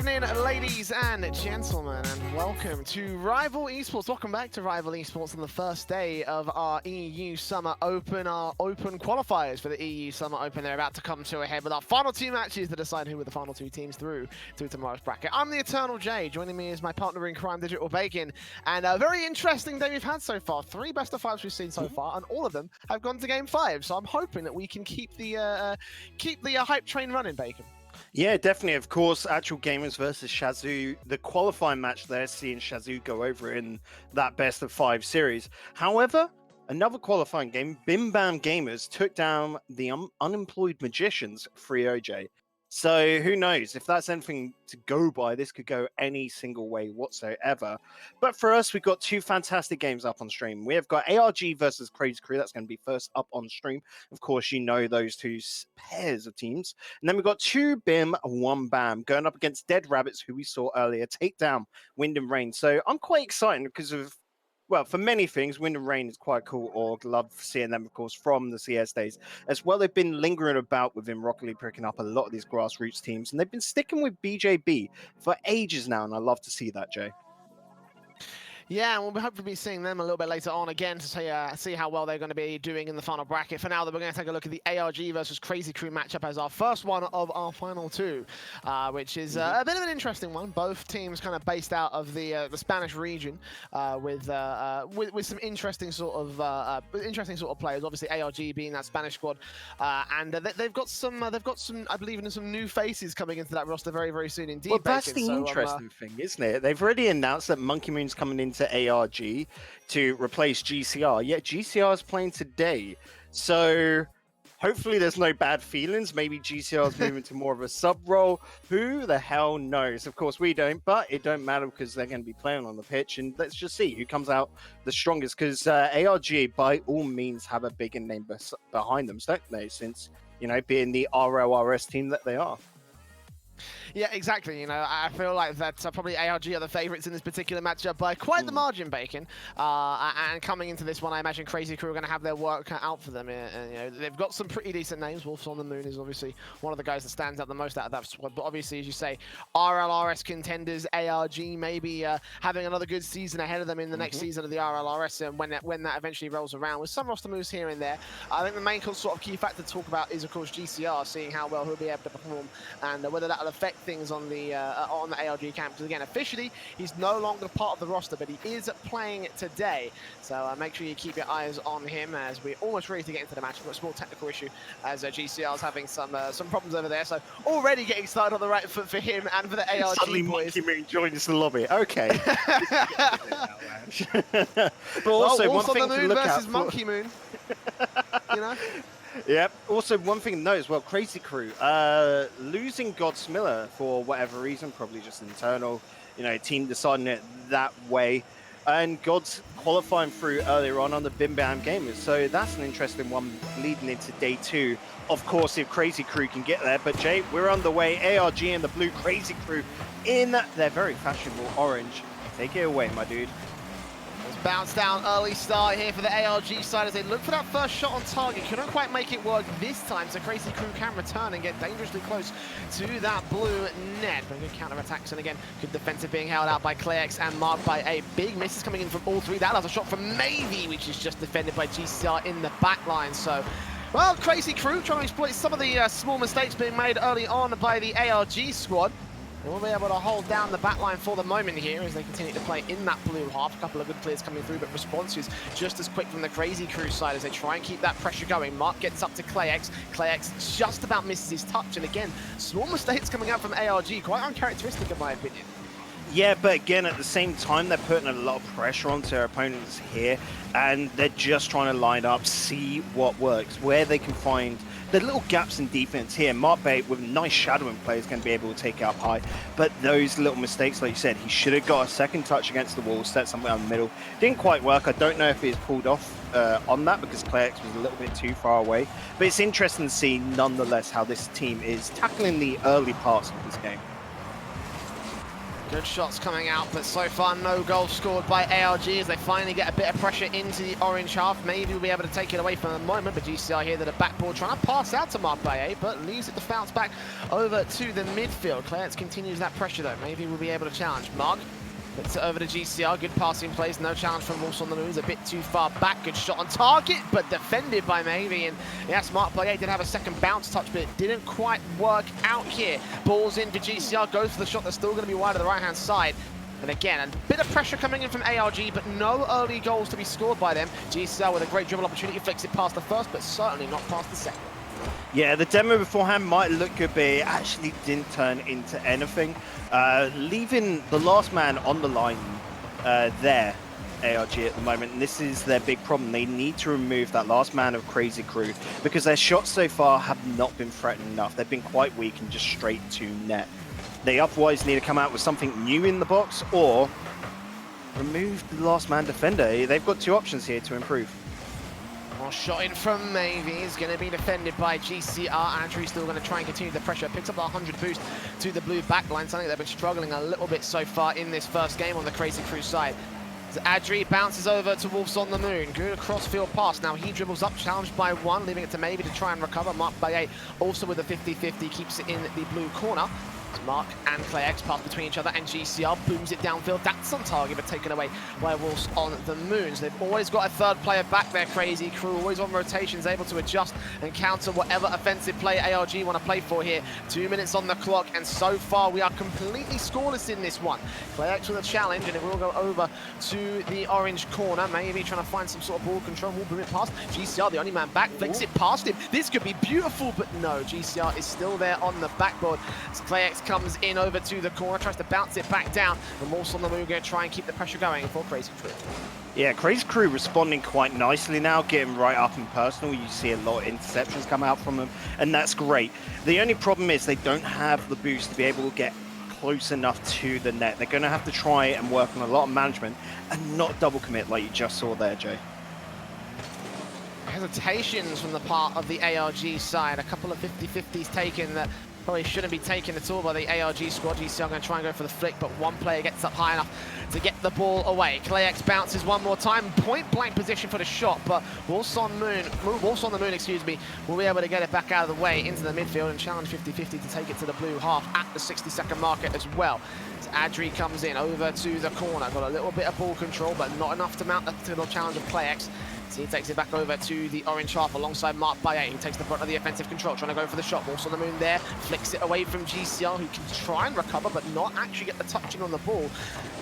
evening, ladies and gentlemen, and welcome to Rival Esports. Welcome back to Rival Esports on the first day of our EU Summer Open, our open qualifiers for the EU Summer Open. They're about to come to a head with our final two matches to decide who were the final two teams through to tomorrow's bracket. I'm the Eternal J. Joining me is my partner in crime, Digital Bacon, and a very interesting day we've had so far. 3 best of 5s we've seen so far, and all of them have gone to Game 5. So I'm hoping that we can keep the hype train running, Bacon. Yeah, definitely. Of course, Actual Gamers versus Shazoo, the qualifying match there, seeing Shazoo go over in that best of 5 series. However, another qualifying game, Bim Bam Gamers took down the Unemployed Magicians 3-0J. So who knows? If that's anything to go by, this could go any single way whatsoever. But for us, we've got 2 fantastic games up on stream. We have got ARG versus Crazy Crew. That's going to be first up on stream. Of course, you know those 2 pairs of teams. And then we've got 2 BIM, 1 BAM going up against Dead Rabbits, who we saw earlier, take down Wind and Rain. So I'm quite excited because of, well, for many things, Wind and Rain is quite cool org. Love seeing them, of course, from the CS days. As well, they've been lingering about within Rocket League, picking up a lot of these grassroots teams. And they've been sticking with BJB for ages now, and I love to see that, Jay. Yeah, and we'll hopefully be seeing them a little bit later on again to see how well they're going to be doing in the final bracket. For now, we're going to take a look at the ARG versus Crazy Crew matchup as our first one of our final 2, which is a bit of an interesting one. Both teams kind of based out of the Spanish region with some interesting sort of players. Obviously, ARG being that Spanish squad, and they've got some I believe in some new faces coming into that roster very very soon indeed. Well, that's Bacon. the interesting thing, isn't it? They've already announced that Monkey Moon's coming into ARG to replace GCR. Yet GCR is playing today, so hopefully there's no bad feelings. Maybe GCR is moving to more of a sub role. Who the hell knows? Of course we don't, but it don't matter because they're going to be playing on the pitch, and let's just see who comes out the strongest. Because ARG, by all means, have a bigger name behind them, don't they? Since, you know, being the RLRS team that they are. Yeah, exactly. You know, I feel like that probably ARG are the favourites in this particular matchup by quite the margin, Bacon. And coming into this one, I imagine Crazy Crew are going to have their work cut out for them. And, you know, they've got some pretty decent names. Wolves on the Moon is obviously one of the guys that stands out the most out of that squad. But obviously, as you say, RLRS contenders, ARG maybe having another good season ahead of them in the next season of the RLRS, and when that eventually rolls around, with some roster moves here and there. I think the main sort of key factor to talk about is, of course, GCR, seeing how well he'll be able to perform and whether that will affect things on the ARG camp. Because again, officially, he's no longer part of the roster, but he is playing today. So make sure you keep your eyes on him as we're almost ready to get into the match. We've got a small technical issue as GCR is having some problems over there. So already getting started on the right foot for him and for the ARG Suddenly boys. Monkey Moon joins the lobby. Okay. But Well, also, Wolves one on thing the to Moon look versus at Monkey Moon. You know? Yep. Also, one thing to note as well, Crazy Crew, losing Gods Miller for whatever reason, probably just internal, you know, team deciding it that way. And Gods qualifying through earlier on the Bim Bam Gamers. So that's an interesting one leading into day 2. Of course, if Crazy Crew can get there. But Jay, we're on the way. ARG and the blue Crazy Crew in their very fashionable orange. Take it away, my dude. Bounce down, early start here for the ARG side as they look for that first shot on target. Couldn't quite make it work this time, so Crazy Crew can return and get dangerously close to that blue net. But good counter-attacks, and again, good defensive being held out by Clayx and marked by a big misses coming in from all 3. That was a shot from Navy, which is just defended by GCR in the back line. So, well, Crazy Crew trying to exploit some of the small mistakes being made early on by the ARG squad. They will be able to hold down the backline for the moment here as they continue to play in that blue half. A couple of good players coming through, but responses just as quick from the Crazy Crew side as they try and keep that pressure going. Mark gets up to Clayx. Clayx just about misses his touch. And again, small mistakes coming out from ARG, quite uncharacteristic in my opinion. Yeah, but again, at the same time, they're putting a lot of pressure onto their opponents here, and they're just trying to line up, see what works, where they can find the little gaps in defense here. Mark Bate with a nice shadowing play is going to be able to take it up high, but those little mistakes, like you said, he should have got a second touch against the wall, set somewhere in the middle. Didn't quite work. I don't know if he's pulled off on that because Clayx was a little bit too far away, but it's interesting to see nonetheless how this team is tackling the early parts of this game. Good shots coming out, but so far no goal scored by ARG as they finally get a bit of pressure into the orange half. Maybe we'll be able to take it away for the moment, but GCR here that a backboard trying to pass out to Mark Baye, but leaves it to bounce back over to the midfield. Clarence continues that pressure though. Maybe we'll be able to challenge. Mark puts it over to GCR. Good passing plays. No challenge from Wolves on the Moon. A bit too far back. Good shot on target, but defended by Maybe. And yes, Mark Baye did have a second bounce touch, but it didn't quite work out here. Balls in for GCR. Goes for the shot that's still going to be wide to the right-hand side. And again, a bit of pressure coming in from ARG, but no early goals to be scored by them. GCR with a great dribble opportunity. Flicks it past the first, but certainly not past the second. Yeah, the demo beforehand might look good, but it actually didn't turn into anything. Leaving the last man on the line there, ARG at the moment, and this is their big problem. They need to remove that last man of Crazy Crew because their shots so far have not been threatening enough. They've been quite weak and just straight to net. They otherwise need to come out with something new in the box or remove the last man defender. They've got two options here to improve. Well, shot in from Maybe is going to be defended by GCR. Andrew's still going to try and continue the pressure. Picks up the 100 boost to the blue backline, something they've been struggling a little bit so far in this first game on the Crazy Crew side. Adri bounces over to Wolves on the Moon. Good cross-field pass. Now he dribbles up, challenged by one, leaving it to Maybe to try and recover. Mark Baye also with a 50-50, keeps it in the blue corner. Mark and ClayX pass between each other, and GCR booms it downfield. That's on target, but taken away by Wolves on the Moon. So they've always got a third player back there, Crazy Crew, always on rotations, able to adjust and counter whatever offensive play ARG want to play for here. 2 minutes on the clock, and so far we are completely scoreless in this one. ClayX with a challenge, and it will go over to the orange corner. Maybe trying to find some sort of ball control. Will boom it past. GCR, the only man back, flicks it past him. This could be beautiful, but no, GCR is still there on the backboard. So ClayX comes in over to the corner, tries to bounce it back down. And Wolves on the Moon going to try and keep the pressure going for Crazy Crew. Yeah, Crazy Crew responding quite nicely now, getting right up and personal. You see a lot of interceptions come out from them, and that's great. The only problem is they don't have the boost to be able to get close enough to the net. They're going to have to try and work on a lot of management and not double commit like you just saw there, Jay. Hesitations from the part of the ARG side. A couple of 50-50s taken that probably shouldn't be taken at all by the ARG squad. GCR going to try and go for the flick, but one player gets up high enough to get the ball away. ClayX bounces one more time, point blank position for the shot, but Wolves on the Moon, excuse me, will be able to get it back out of the way into the midfield and challenge 50-50 to take it to the blue half at the 60-second marker as well. As Adri comes in over to the corner, got a little bit of ball control, but not enough to mount the challenge of ClayX. So he takes it back over to the orange half alongside Mark Baye, who takes the brunt of the offensive control, trying to go for the shot. Wolves on the Moon there, flicks it away from GCR, who can try and recover, but not actually get the touching on the ball.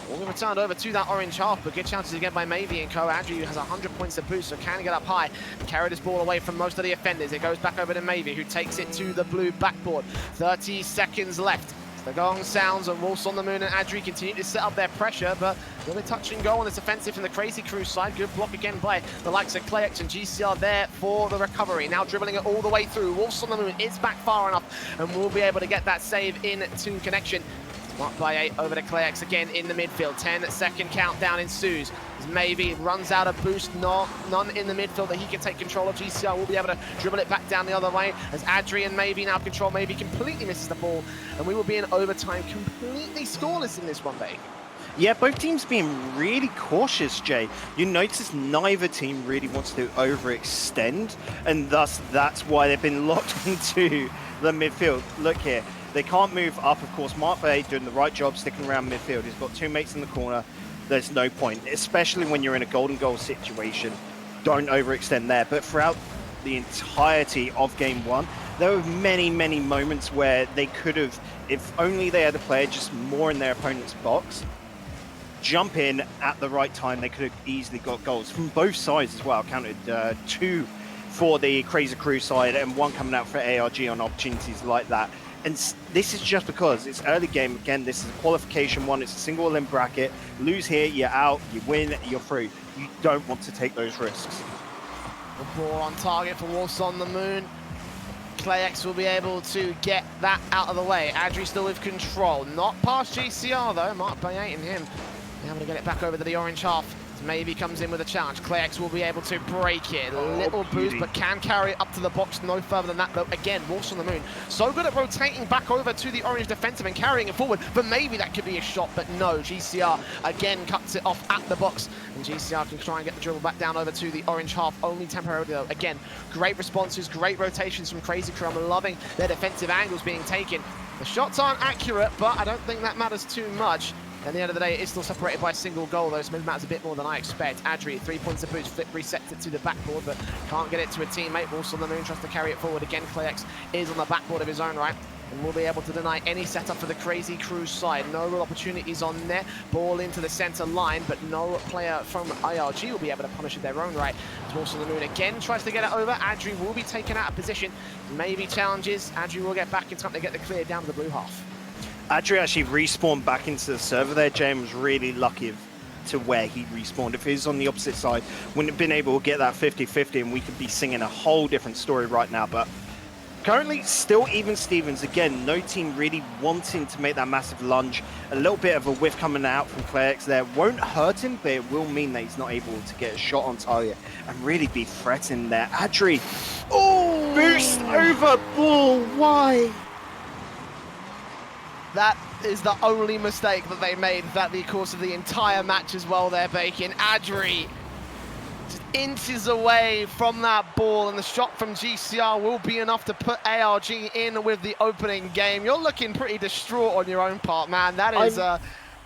Will be returned over to that orange half, but good chances again by Maybe and co. Andrew has 100 points of boost, so can get up high and carry this ball away from most of the offenders. It goes back over to Maybe, who takes it to the blue backboard. 30 seconds left. The gong sounds, and Wolves on the Moon and Adri continue to set up their pressure, but a little bit touch and go on this offensive from the Crazy Crew side. Good block again by the likes of ClayX and GCR there for the recovery. Now dribbling it all the way through. Wolves on the Moon is back far enough and will be able to get that save into connection. Mark Baye over to ClayX again in the midfield. 10-second countdown ensues. Maybe runs out of boost, none in the midfield that he can take control of. GCR will be able to dribble it back down the other way as Adri and Maybe now control. Maybe completely misses the ball, and we will be in overtime completely scoreless in this one, Bake. Yeah, both teams being really cautious, Jay. You notice neither team really wants to overextend, and thus that's why they've been locked into the midfield. Look here, they can't move up, of course. Mark Baye doing the right job, sticking around midfield. He's got two mates in the corner. There's no point, especially when you're in a golden goal situation. Don't overextend there. But throughout the entirety of game one, there were many, many moments where they could have, if only they had a player just more in their opponent's box, jump in at the right time, they could have easily got goals from both sides as well. Counted 2 for the Crazy Crew side and 1 coming out for ARG on opportunities like that. And this is just because it's early game. Again, this is a qualification one. It's a single in bracket. Lose here, you're out. You win, you're through. You don't want to take those risks. The ball on target for Wolves on the Moon. ClayX will be able to get that out of the way. Adri still with control. Not past GCR though. Mark Baye and him able to get it back over to the orange half. Maybe comes in with a challenge. Klex will be able to break it. Little boost, but can carry it up to the box no further than that, though. Again, Wolves on the Moon. So good at rotating back over to the orange defensive and carrying it forward, but maybe that could be a shot, but no. GCR again cuts it off at the box, and GCR can try and get the dribble back down over to the orange half, only temporarily though. Again, great responses, great rotations from Crazy Crew. I'm loving their defensive angles being taken. The shots aren't accurate, but I don't think that matters too much. At the end of the day, it is still separated by a single goal, though, so maybe matters a bit more than I expect. Adri, 3 points of boost, flip resets it to the backboard, but can't get it to a teammate. Wolves on the Moon tries to carry it forward again. Klex is on the backboard of his own right, and will be able to deny any setup for the Crazy Crew side. No real opportunities on there. Ball into the center line, but no player from ARG will be able to punish it their own right. Wolves on the Moon again tries to get it over. Adri will be taken out of position. Maybe challenges. Adri will get back in time to get the clear down to the blue half. Adri actually respawned back into the server there. James was really lucky to where he respawned. If he was on the opposite side, wouldn't have been able to get that 50-50, and we could be singing a whole different story right now. But currently, still even Stevens. Again, no team really wanting to make that massive lunge. A little bit of a whiff coming out from Klex there. Won't hurt him, but it will mean that he's not able to get a shot on target and really be threatened there. Adri, oh, boost over ball. Why? That is the only mistake that they made throughout the course of the entire match as well there, Bacon. Adri just inches away from that ball, and the shot from GCR will be enough to put ARG in with the opening game. You're looking pretty distraught on your own part, man. That is...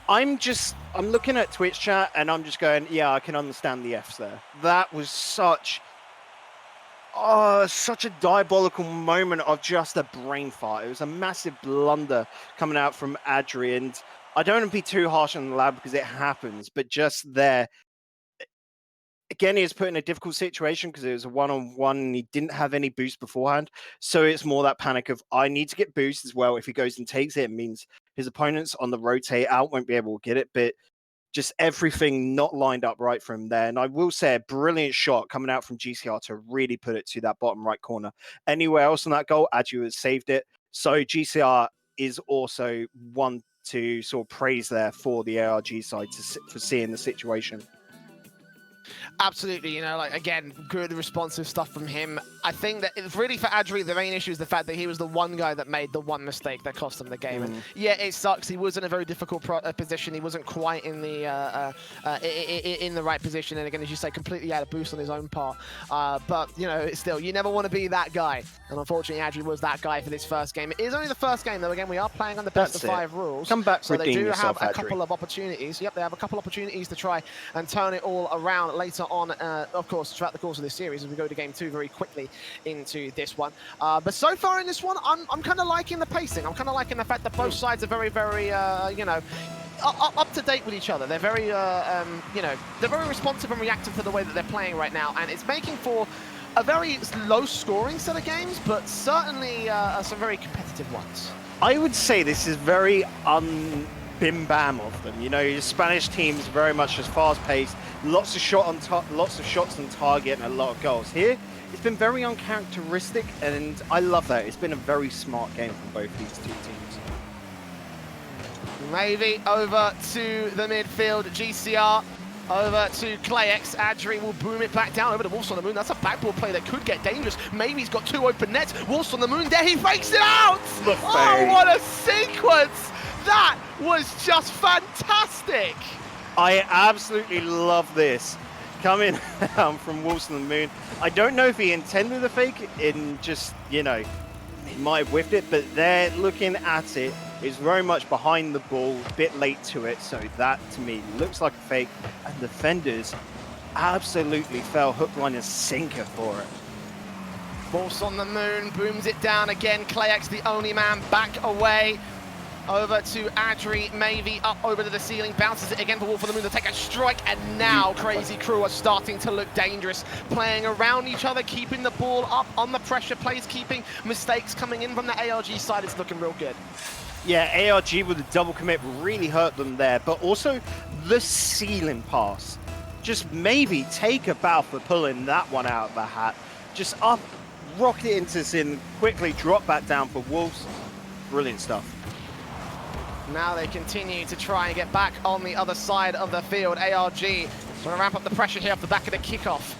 I'm looking at Twitch chat, and I'm just going, yeah, I can understand the Fs there. That was such a diabolical moment of just a brain fart. It was a massive blunder coming out from Adri, and I don't want to be too harsh on the lad because it happens, but just there, again, he was put in a difficult situation because it was a one-on-one and he didn't have any boost beforehand. So it's more that panic of, I need to get boost as well. If he goes and takes it, it means his opponents on the rotate out won't be able to get it, but just everything not lined up right from there. And I will say a brilliant shot coming out from GCR to really put it to that bottom right corner. Anywhere else on that goal, Adju has saved it. So GCR is also one to sort of praise there for the ARG side for seeing the situation. Absolutely, you know, like, again, good responsive stuff from him. I think that it's really for Adri, the main issue is the fact that he was the one guy that made the one mistake that cost him the game. And yeah, it sucks. He was in a very difficult position. He wasn't quite in the right position. And again, as you say, completely out of boost on his own part. But, you know, still, you never want to be that guy. And unfortunately, Adri was that guy for this first game. It is only the first game, though. Again, we are playing on the best of 5 rules. Come back, so they do yourself, have a Adri. couple of opportunities. Yep, they have a couple of opportunities to try and turn it all around later on, of course, throughout the course of this series as we go to game 2 very quickly into this one. But so far in this one, I'm kind of liking the pacing. I'm kind of liking the fact that both sides are very, very, you know, up to date with each other. They're very, you know, they're very responsive and reactive to the way that they're playing right now, and it's making for a very low-scoring set of games, but certainly some very competitive ones. I would say this is very bim bam of them. You know, your Spanish teams very much just fast-paced, lots of shots on target, and a lot of goals. Here, it's been very uncharacteristic, and I love that. It's been a very smart game from both these two teams. Maybe over to the midfield, GCR. Over to Klex. Adri will boom it back down over to Wolves on the Moon. That's a backboard play that could get dangerous. Maybe he's got 2 open nets. Wolves on the Moon there. He fakes it out. Oh, what a sequence. That was just fantastic. I absolutely love this. Coming from Wolves on the Moon. I don't know if he intended the fake in just, you know, he might have whiffed it, but they're looking at it. Is very much behind the ball, a bit late to it, so that to me looks like a fake, and defenders absolutely fell hook, line and sinker for it. Wolves on the Moon booms it down again. Klex the only man back away. Over to Adri, Mavy up over to the ceiling, bounces it again for Wolf on the Moon to take a strike, and now Crazy Crew are starting to look dangerous, playing around each other, keeping the ball up on the pressure plays, keeping mistakes coming in from the ARG side. It's looking real good. Yeah, ARG with a double commit really hurt them there, but also the ceiling pass. Just maybe take a bow for pulling that one out of the hat. Just up, rocket it into sin, quickly drop back down for Wolves. Brilliant stuff. Now they continue to try and get back on the other side of the field. ARG So we're going to ramp up the pressure here off the back of the kickoff.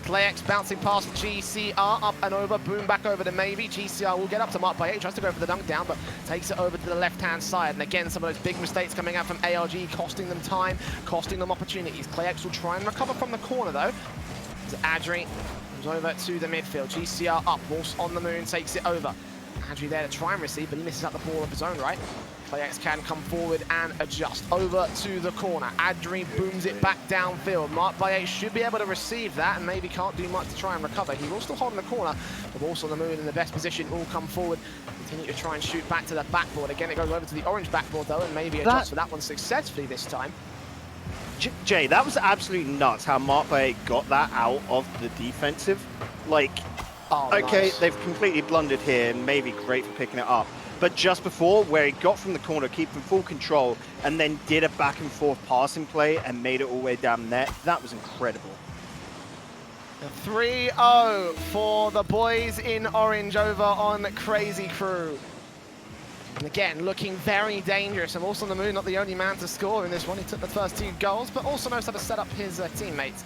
ClayX bouncing past GCR, up and over, boom back over to Maybe. GCR will get up to Mark by 8, tries to go for the dunk down, but takes it over to the left-hand side. And again, some of those big mistakes coming out from ARG, costing them time, costing them opportunities. ClayX will try and recover from the corner, though. As Adri comes over to the midfield. GCR up, Wolves on the moon, takes it over. Adri there to try and receive, but he misses out the ball of his own right. ClayX can come forward and adjust over to the corner. Adri booms it back downfield. Mark by 8 should be able to receive that and maybe can't do much to try and recover. He will still hold in the corner. The ball's on the moon in the best position. All come forward. Continue to try and shoot back to the backboard. Again, it goes over to the orange backboard though, and maybe adjust for that one successfully this time. Jay, that was absolutely nuts how Mark by 8 got that out of the defensive. Like, okay, nice. They've completely blundered here, and maybe great for picking it up. But just before, where he got from the corner, keeping full control, and then did a back and forth passing play and made it all the way down net, that was incredible. 3-0 for the boys in orange over on Crazy Crew. And again, looking very dangerous. And also on the moon, not the only man to score in this one. He took the first 2 goals, but also knows how to set up his teammates.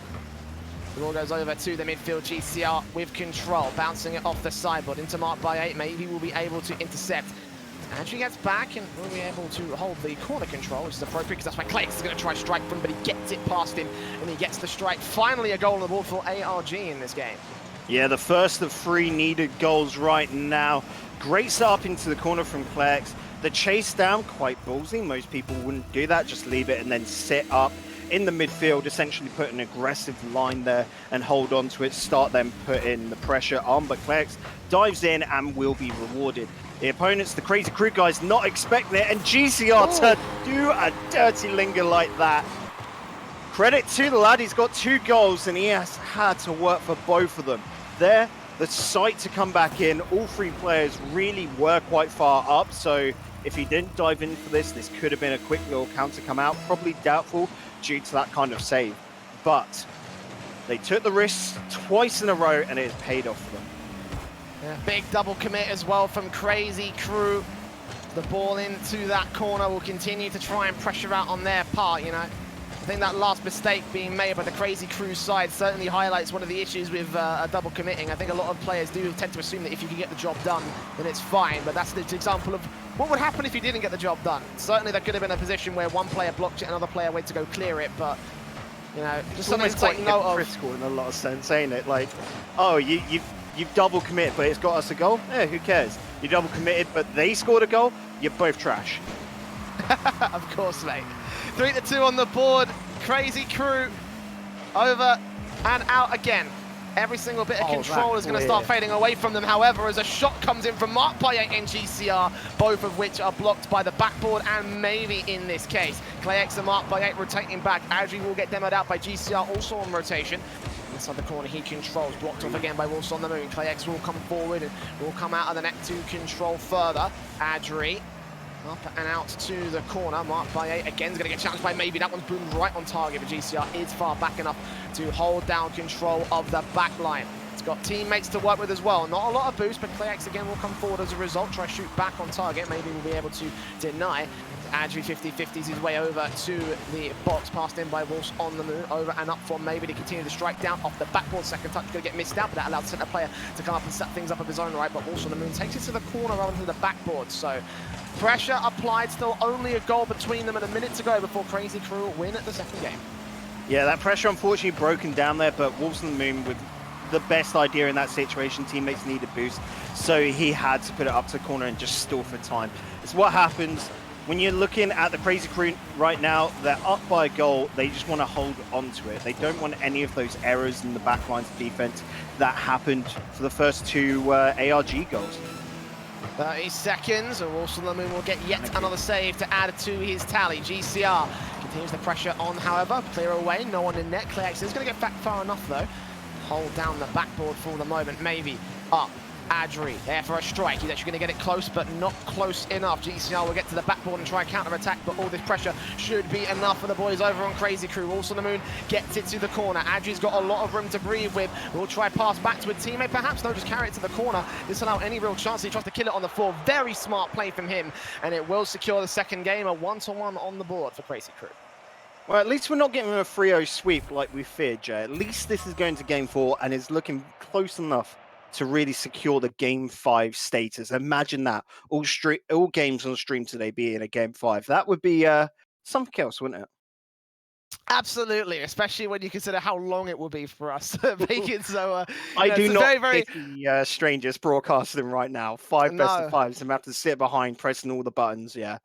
The ball goes over to the midfield. GCR with control, bouncing it off the sideboard into Mark by 8. Maybe we'll be able to intercept. Andrew gets back and will be able to hold the corner control, which is appropriate because that's why ClayX is going to try to strike from, but he gets it past him and he gets the strike. Finally a goal on the board for ARG in this game. Yeah, the first of 3 needed goals right now. Great setup into the corner from ClayX. The chase down, quite ballsy. Most people wouldn't do that, just leave it and then sit up in the midfield, essentially put an aggressive line there and hold on to it, start then putting the pressure on, but ClayX dives in and will be rewarded. The opponents, the Crazy Crew guys, not expecting it, and GCR to do a dirty linger like that. Credit to the lad, he's got 2 goals and he has had to work for both of them. There, the sight to come back in, all 3 players really were quite far up, so if he didn't dive in for this could have been a quick little counter come out, probably doubtful due to that kind of save. But they took the risks twice in a row and it has paid off for them. Yeah, big double commit as well from Crazy Crew. The ball into that corner will continue to try and pressure out on their part, you know. I think that last mistake being made by the Crazy Crew side certainly highlights one of the issues with a double committing. I think a lot of players do tend to assume that if you can get the job done, then it's fine. But that's the example of what would happen if you didn't get the job done. Certainly there could have been a position where one player blocked it, another player went to go clear it, but you know, just something to take note of. Critical in a lot of sense, ain't it? Like, oh, you've double committed, but it's got us a goal? Yeah, who cares? You double committed, but they scored a goal? You're both trash. Of course, mate. 3-2 on the board. Crazy Crew over and out again. Every single bit of control is going to start fading away from them. However, as a shot comes in from Mark by 8 and GCR, both of which are blocked by the backboard and maybe in this case. ClayX and Mark by 8 rotating back. Adri will get demoed out by GCR, also on rotation. Inside the corner, he controls, blocked off again by Wolves on the moon. ClayX will come forward and will come out of the net to control further. Adri up and out to the corner. Mark by 8 again is going to get challenged by Maybe. That one's boomed right on target, but GCR is far back enough to hold down control of the back line. It's got teammates to work with as well. Not a lot of boost, but ClayX again will come forward as a result. Try to shoot back on target. Maybe we'll be able to deny. Adri 50-50s his way over to the box, passed in by Wolves on the moon, over and up for Maybe to continue to strike down off the backboard. Second touch going to get missed out, but that allowed the centre player to come up and set things up of his own right, but Wolves on the moon takes it to the corner rather than to the backboard. So pressure applied, still only a goal between them and a minute to go before Crazy Crew win at the second game. Yeah, that pressure unfortunately broken down there, but Wolves on the moon with the best idea in that situation. Teammates need a boost, so he had to put it up to the corner and just stall for time. It's what happens when you're looking at the Crazy Crew right now. They're up by a goal. They just want to hold on to it. They don't want any of those errors in the back lines of defense that happened for the first 2 ARG goals. 30 seconds, and Wolves on the moon will get yet another save to add to his tally. GCR continues the pressure on, however, clear away, no one in net. ClayX is going to get back far enough though. Hold down the backboard for the moment. Maybe up. Adri there for a strike. He's actually going to get it close, but not close enough. GCR will get to the backboard and try and counter-attack, but all this pressure should be enough for the boys over on Crazy Crew. Also on the moon gets it to the corner. Adri's got a lot of room to breathe with. We'll try pass back to a teammate, perhaps. No, just carry it to the corner. Disallow any real chance. He tries to kill it on the floor. Very smart play from him, and it will secure the second game. A 1-1 on the board for Crazy Crew. Well, at least we're not getting a 3-0 sweep like we feared, Jay. At least this is going to Game 4 and is looking close enough to really secure the Game 5 status. Imagine that. All games on stream today being a Game 5. That would be something else, wouldn't it? Absolutely, especially when you consider how long it will be for us to make it. So I do not very pity strangers broadcasting right now. 5 best of 5s, and we have to sit behind pressing all the buttons. Yeah,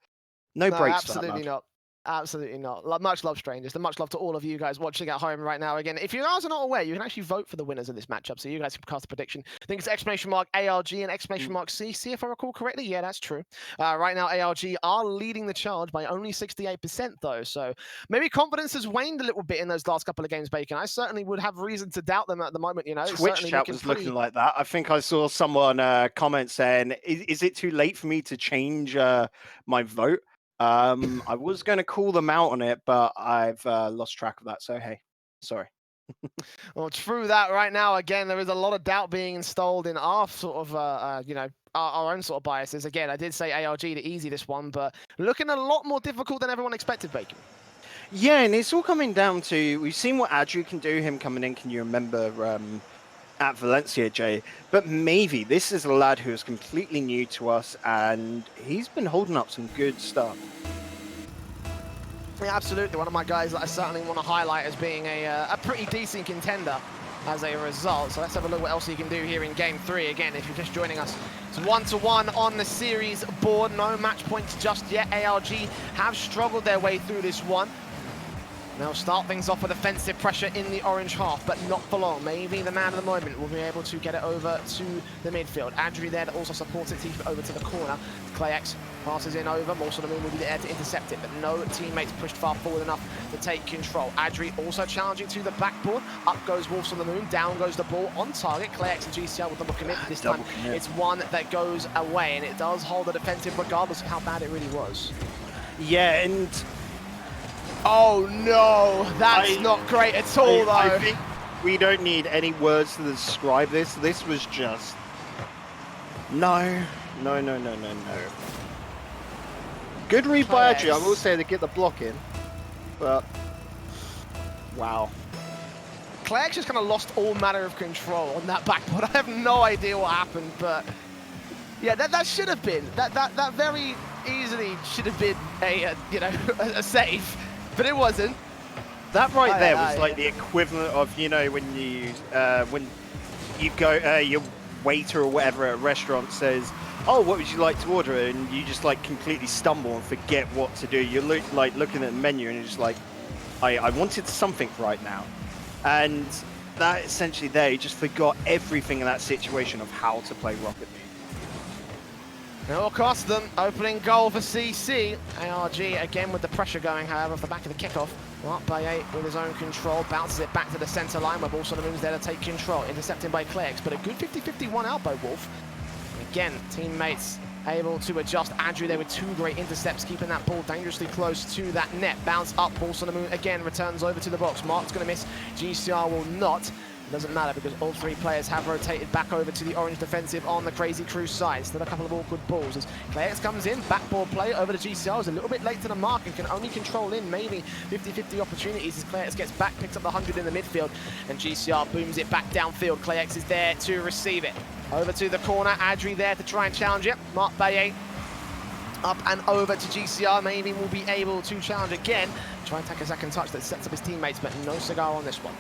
no breaks for that, absolutely lad. not. Absolutely not. Much love, strangers. And much love to all of you guys watching at home right now. Again, if you guys are not aware, you can actually vote for the winners of this matchup. So you guys can cast a prediction. I think it's exclamation mark ARG and exclamation mark CC, if I recall correctly. Yeah, that's true. Right now, ARG are leading the charge by only 68%, though. So maybe confidence has waned a little bit in those last couple of games, Bacon. I certainly would have reason to doubt them at the moment. You know, Twitch chat was looking like that. I think I saw someone comment saying, "Is it too late for me to change my vote?" I was going to call them out on it, but I've lost track of that. So, hey, sorry. Well, true that right now, again, there is a lot of doubt being installed in our sort of, you know, our own sort of biases. Again, I did say ARG to easy this one, but looking a lot more difficult than everyone expected, Bacon. Yeah, and it's all coming down to, we've seen what ARG can do, him coming in, can you remember, at Valencia, Jay? But maybe this is a lad who is completely new to us, and he's been holding up some good stuff. Yeah, absolutely. One of my guys that I certainly want to highlight as being a pretty decent contender as a result. So let's have a look what else he can do here in Game 3. Again, if you're just joining us, it's 1-1 on the series board. No match points just yet. ARG have struggled their way through this one. They'll start things off with offensive pressure in the orange half, but not for long. Maybe the man of the moment will be able to get it over to the midfield. Adri there to also support it, keep it over to the corner. ClayX passes in over. Morsel the Moon will be there to intercept it, but no teammates pushed far forward enough to take control. Adri also challenging to the backboard. Up goes Wolves on the Moon, down goes the ball on target. ClayX and GCL with double commit. This time it's one that goes away, and it does hold the defensive regardless of how bad it really was. Yeah, and oh no, that's not great at all, though. I think we don't need any words to describe this. This was just no. Good read by Adri. I will say to get the block in, but wow. ClayX just kind of lost all manner of control on that backboard. I have no idea what happened, but yeah, that should have been that very easily should have been a you know a save. But it wasn't. That right there was like the equivalent of, you know, when you go, your waiter or whatever at a restaurant says, "Oh, what would you like to order?" and you just like completely stumble and forget what to do. You're looking at the menu and you're just like, I wanted something right now. And that essentially there, you just forgot everything in that situation of how to play Rocket League. It will cost them. Opening goal for CC. ARG again with the pressure going, however, off the back of the kickoff. Up by 8 with his own control. Bounces it back to the centre line where Wolf Moon's there to take control. Intercepted by ClayX, but a good 50-51 out by Wolf. Again, teammates able to adjust. Andrew there with 2 great intercepts, keeping that ball dangerously close to that net. Bounce up, Wolf Moon again returns over to the box. Mark's going to miss. GCR will not. It doesn't matter because all 3 players have rotated back over to the orange defensive on the Crazy Crew side. Still a couple of awkward balls as ClayX comes in, backboard play over to GCR. Is a little bit late to the mark and can only control in maybe 50-50 opportunities as ClayX gets back, picks up the 100 in the midfield, and GCR booms it back downfield. ClayX is there to receive it. Over to the corner, Adri there to try and challenge it. Mark Baye up and over to GCR. Maybe we'll be able to challenge again. Try and take a second touch that sets up his teammates, but no cigar on this one.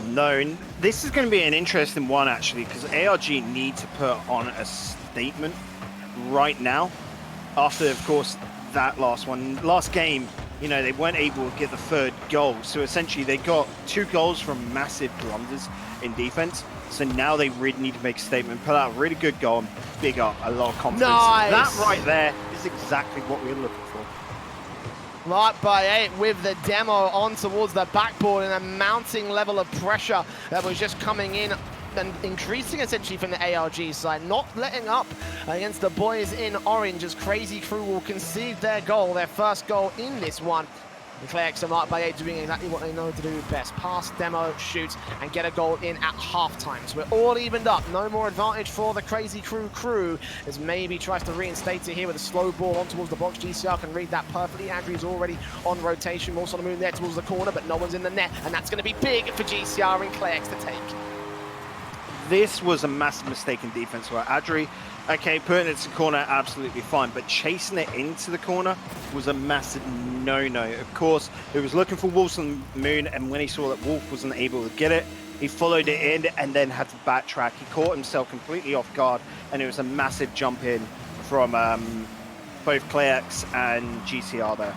No, this is going to be an interesting one actually, because ARG need to put on a statement right now. After, of course, that last game, you know, they weren't able to get the 3rd goal. So essentially, they got 2 goals from massive blunders in defense. So now they really need to make a statement, put out a really good goal, and big up, a lot of confidence. Nice. That right there is exactly what we were looking for. Right by 8 with the demo on towards the backboard and a mounting level of pressure that was just coming in and increasing essentially from the ARG side, not letting up against the boys in orange as Crazy Crew will concede their goal, their first goal in this one. Leclerc and Mark Baye doing exactly what they know to do best. Pass, demo, shoot, and get a goal in at halftime. So we're all evened up. No more advantage for the Crazy Crew as maybe tries to reinstate it here with a slow ball on towards the box. GCR can read that perfectly. Andrew's already on rotation. Also on the moon there towards the corner, but no one's in the net. And that's going to be big for GCR and Clerks to take. This was a massive mistake in defense where Adri, okay, putting it to the corner, absolutely fine, but chasing it into the corner was a massive no-no. Of course, he was looking for Wolves on the moon, and when he saw that Wolf wasn't able to get it, he followed it in and then had to backtrack. He caught himself completely off guard, and it was a massive jump in from both Clerks and GCR there.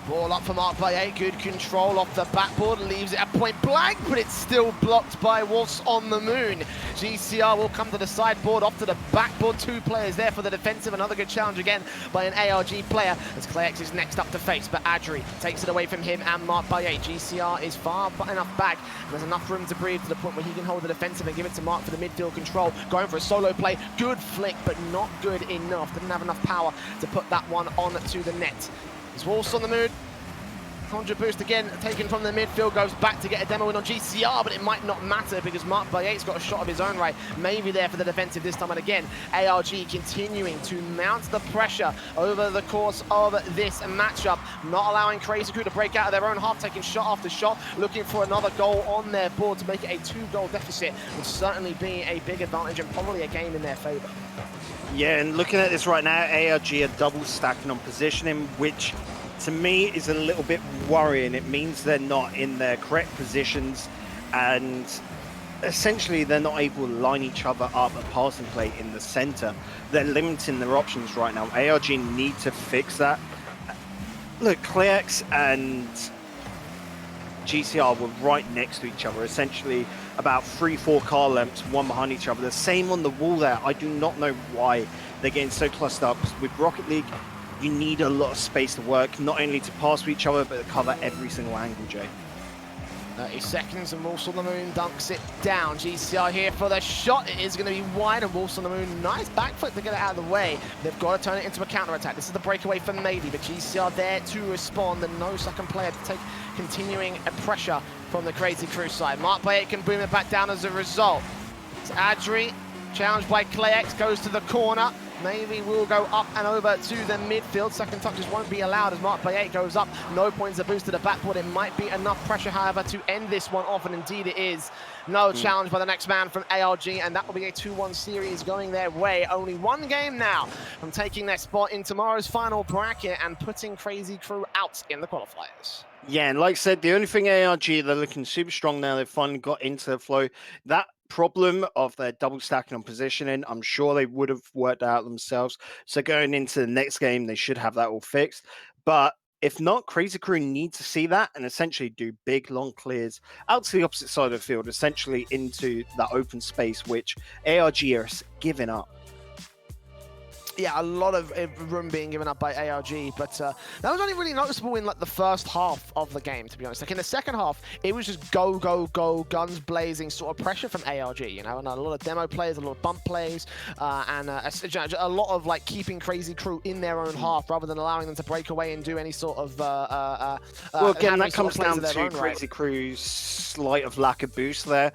Ball up for Mark Baye, good control off the backboard, leaves it at point blank, but it's still blocked by Wolves on the moon. GCR will come to the sideboard, off to the backboard, 2 players there for the defensive, another good challenge again by an ARG player, as Clerks is next up to face, but Adri takes it away from him and Mark Baye. GCR is far enough back, and there's enough room to breathe to the point where he can hold the defensive and give it to Mark for the midfield control, going for a solo play, good flick, but not good enough, didn't have enough power to put that one on to the net. There's Wolves on the moon. Conjure boost again, taken from the midfield, goes back to get a demo in on GCR, but it might not matter because Mark Baye's got a shot of his own right, maybe there for the defensive this time. And again, ARG continuing to mount the pressure over the course of this matchup, not allowing Crazy Crew to break out of their own half, taking shot after shot, looking for another goal on their board to make it a 2-goal deficit, would certainly be a big advantage and probably a game in their favor. Yeah, and looking at this right now, ARG are double stacking on positioning, which to me is a little bit worrying. It means they're not in their correct positions, and essentially they're not able to line each other up at passing play in the center. They're limiting their options right now. ARG need to fix that. Look, Clerks and GCR were right next to each other, essentially about 3-4 car lengths, one behind each other. The same on the wall there. I do not know why they're getting so clustered up. With Rocket League, you need a lot of space to work, not only to pass with each other, but to cover every single angle, Jay. 30 seconds and Wolves on the moon dunks it down. GCR here for the shot. It is going to be wide, and Wolves on the moon, nice back foot to get it out of the way. They've got to turn it into a counter-attack. This is the breakaway for Navy, but GCR there to respond, and no second player to take continuing pressure from the Crazy Crew side. Mark Baye can boom it back down as a result. It's Adri, challenged by Clerks, goes to the corner. Navy will go up and over to the midfield. Second touches won't be allowed as Mark Baye goes up. No points to boost to the backboard. It might be enough pressure, however, to end this one off, and indeed it is. No challenge by the next man from ARG, and that will be a 2-1 series going their way. Only one game now from taking their spot in tomorrow's final bracket and putting Crazy Crew out in the qualifiers. Yeah, and like I said, the only thing ARG, they're looking super strong now. They've finally got into the flow. That problem of their double stacking on positioning, I'm sure they would have worked out themselves. So going into the next game, they should have that all fixed. But if not, Crazy Crew need to see that and essentially do big, long clears out to the opposite side of the field, essentially into that open space, which ARG are giving up. Yeah, a lot of room being given up by ARG, but that was only really noticeable in like the first half of the game, to be honest. Like in the second half, it was just go, go, go, guns blazing sort of pressure from ARG, you know, and a lot of demo plays, a lot of bump plays, and a lot of like keeping Crazy Crew in their own half rather than allowing them to break away and do any sort of well, again, that comes down to Crazy Crew's slight of lack of boost there,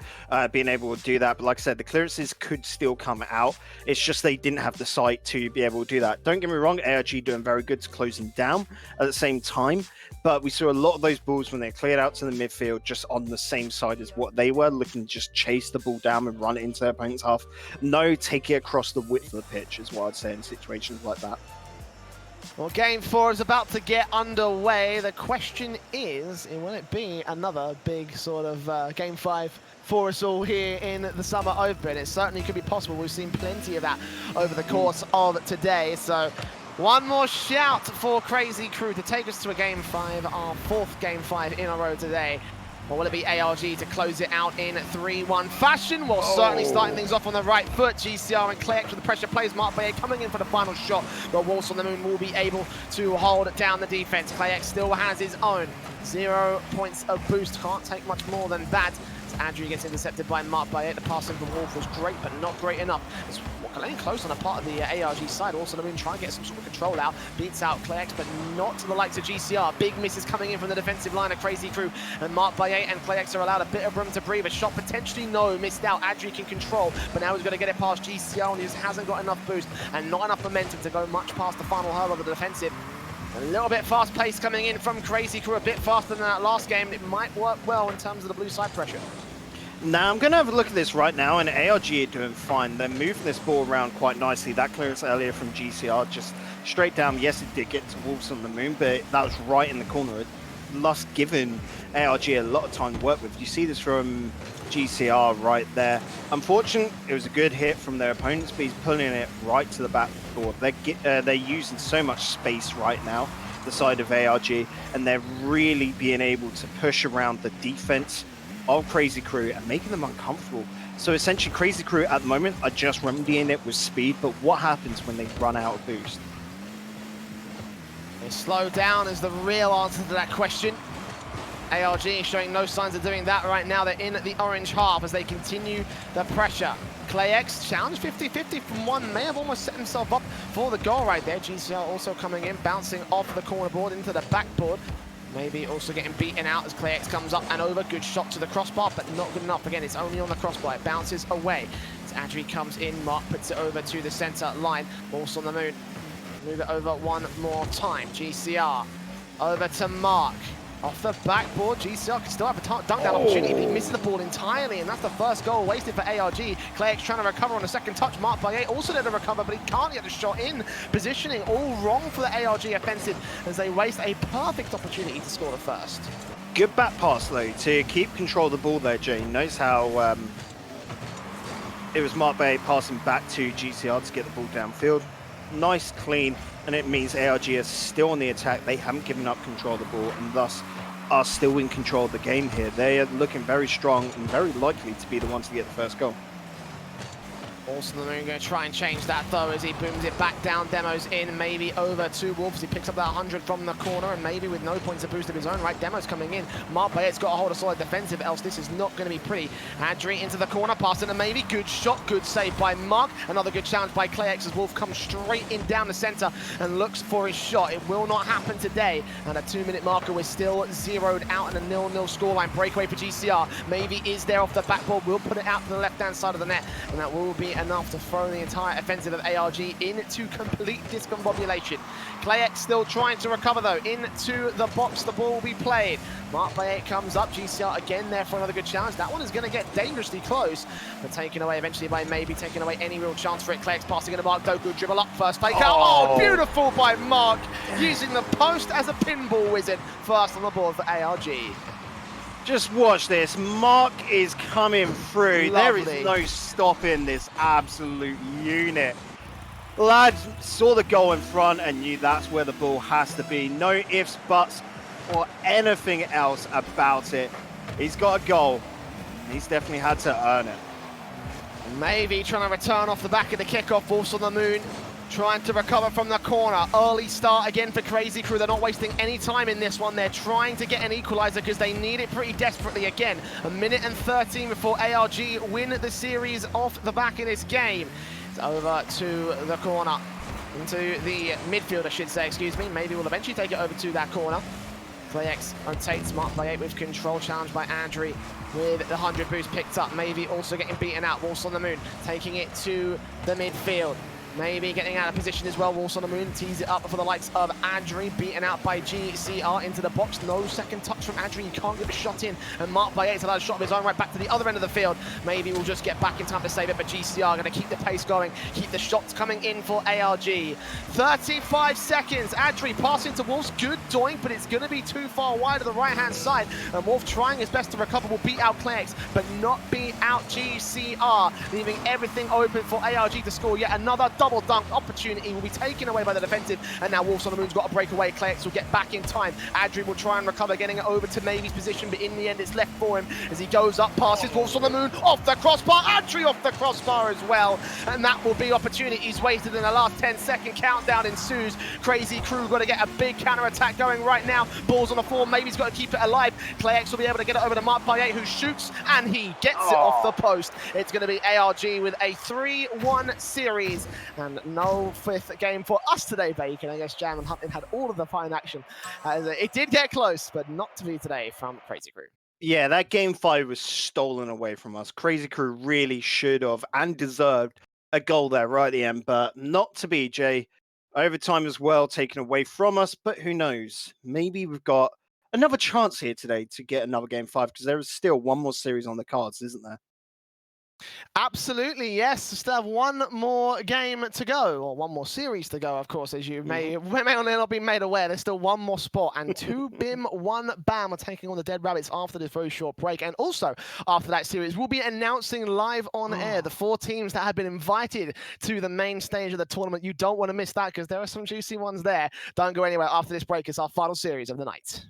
being able to do that. But like I said, the clearances could still come out. It's just they didn't have the sight to be able to do that. Don't get me wrong, ARG doing very good to closing down at the same time, but we saw a lot of those balls when they cleared out to the midfield just on the same side as what they were, looking to just chase the ball down and run it into their opponent's half. No, take it across the width of the pitch is what I'd say in situations like that. Well, game 4 is about to get underway. The question is, will it be another big sort of game 5 for us all here in the Summer Open? It certainly could be possible. We've seen plenty of that over the course of today. So one more shout for Crazy Crew to take us to a game 5, our 4th game 5 in a row today. Or will it be ARG to close it out in 3-1 fashion? Well, certainly starting things off on the right foot. GCR and Clerks with the pressure plays. Mark Baye coming in for the final shot, but Wolves on the moon will be able to hold down the defense. Clerks still has his own 0 points of boost. Can't take much more than that. Adri gets intercepted by Mark Bayet. The pass in from Wolf was great, but not great enough. It's getting close on a part of the ARG side. Also, Namoon trying to get some sort of control out. Beats out Clayex, but not to the likes of GCR. Big misses coming in from the defensive line of Crazy Crew. And Mark Bayet and Clayex are allowed a bit of room to breathe. A shot potentially no, missed out. Adri can control, but now he's going to get it past GCR, and he just hasn't got enough boost and not enough momentum to go much past the final hurdle of the defensive. A little bit fast pace coming in from Crazy Crew, a bit faster than that last game. It might work well in terms of the blue side pressure. Now I'm going to have a look at this right now, and ARG are doing fine. They're moving this ball around quite nicely. That clearance earlier from GCR, just straight down. Yes, it did get to Wolves on the Moon, but that was right in the corner. It lost given ARG a lot of time to work with. You see this from GCR right there. Unfortunately, it was a good hit from their opponents, but he's pulling it right to the backboard. They're using so much space right now, the side of ARG, and they're really being able to push around the defense of Crazy Crew and making them uncomfortable. So essentially, Crazy Crew at the moment are just remedying it with speed, but what happens when they run out of boost? They slow down is the real answer to that question. ARG is showing no signs of doing that right now. They're in the orange half as they continue the pressure. Clayex challenge 50-50 from one, may have almost set himself up for the goal right there. GCR also coming in, bouncing off the corner board into the backboard. Maybe also getting beaten out as Clayex comes up and over. Good shot to the crossbar, but not good enough. Again, it's only on the crossbar. It bounces away. As Adri comes in, Mark puts it over to the center line. Also on the Moon. Move it over one more time. GCR over to Mark. Off the backboard, GCR can still have a dunk down opportunity, but he misses the ball entirely, and that's the first goal wasted for ARG. Clayex trying to recover on a second touch. Mark Bayet also there to recover, but he can't get the shot in. Positioning all wrong for the ARG offensive as they waste a perfect opportunity to score the first. Good back pass though to keep control of the ball there, Jay. Notice how it was Mark Bayet passing back to GCR to get the ball downfield. Nice, clean, and it means ARG is still on the attack. They haven't given up control of the ball and thus are still in control of the game here. They are looking very strong and very likely to be the ones to get the first goal. Also, the Moon going to try and change that though as he booms it back down. Demos in, maybe over to Wolves. He picks up that 100 from the corner and maybe with no points of boost of his own right. Demos coming in. Mark Bayet's got to hold a solid defensive, else this is not going to be pretty. Adri into the corner, passing and maybe good shot, good save by Mark. Another good challenge by Clayex as Wolf comes straight in down the center and looks for his shot. It will not happen today. And a 2-minute marker, we're still zeroed out in a 0-0 scoreline. Breakaway for GCR. Maybe is there off the backboard. We'll put it out to the left-hand side of the net, and that will be enough to throw the entire offensive of ARG into complete discombobulation. Clayex still trying to recover though. Into the box, the ball will be played. Mark Bayet comes up. GCR again there for another good challenge. That one is going to get dangerously close, but taken away eventually by maybe taking away any real chance for it. Clayex passing into Mark. Good dribble up, first fake out. Oh, beautiful by Mark, using the post as a pinball wizard. First on the board for ARG. Just watch this. Mark is coming through. Lovely. There is no stopping this absolute unit. Lads saw the goal in front and knew that's where the ball has to be. No ifs, buts, or anything else about it. He's got a goal. He's definitely had to earn it. Maybe trying to return off the back of the kickoff. Wolves on the Moon. Trying to recover from the corner. Early start again for Crazy Crew. They're not wasting any time in this one. They're trying to get an equalizer because they need it pretty desperately. Again, 1:13 before ARG win the series off the back of this game. It's over to the corner. Into the midfield, I should say, excuse me. Maybe we'll eventually take it over to that corner. Clayex rotates Mark Bayet with control, challenge by Adri with the 100 boost picked up. Maybe also getting beaten out. Wolves on the Moon taking it to the midfield. Maybe getting out of position as well. Wolves on the Moon tees it up for the likes of Adri, beaten out by GCR into the box. No second touch from Adri. He can't get a shot in. And Mark Bayet's allowed a shot of his own right back to the other end of the field. Maybe we'll just get back in time to save it, but GCR going to keep the pace going, keep the shots coming in for ARG. 35 seconds. Adri passing to Wolves. Good doing, but it's going to be too far wide to the right-hand side. And Wolf trying his best to recover will beat out Clayex, but not beat out GCR, leaving everything open for ARG to score yet another double dunk opportunity will be taken away by the defensive, and now Wolves on the Moon's got to break away. Klex will get back in time. Adri will try and recover, getting it over to Navy's position, but in the end it's left for him as he goes up, passes Wolves on the Moon, off the crossbar, Adri off the crossbar as well, and that will be opportunities wasted in the last 10-second countdown ensues. Crazy Crew got to get a big counter-attack going right now. Ball's on the floor, Navy's got to keep it alive. Klex will be able to get it over to Mark Payet, who shoots, and he gets it off the post. It's going to be ARG with a 3-1 series, and no fifth game for us today, Bacon. I guess Jam and Hunting had all of the fine action. It did get close, but not to be today from Crazy Crew. Yeah, that game 5 was stolen away from us. Crazy Crew really should have and deserved a goal there right at the end, but not to be, Jay. Overtime as well taken away from us, but who knows? Maybe we've got another chance here today to get another game 5, because there is still one more series on the cards, isn't there? Absolutely, yes. Still have one more game to go, or one more series to go, of course, as you may or may not be made aware. There's still one more spot, and 2 BIM, 1 BAM are taking on the Dead Rabbits after this very short break. And also, after that series, we'll be announcing live on air the 4 teams that have been invited to the main stage of the tournament. You don't want to miss that, because there are some juicy ones there. Don't go anywhere. After this break, it's our final series of the night.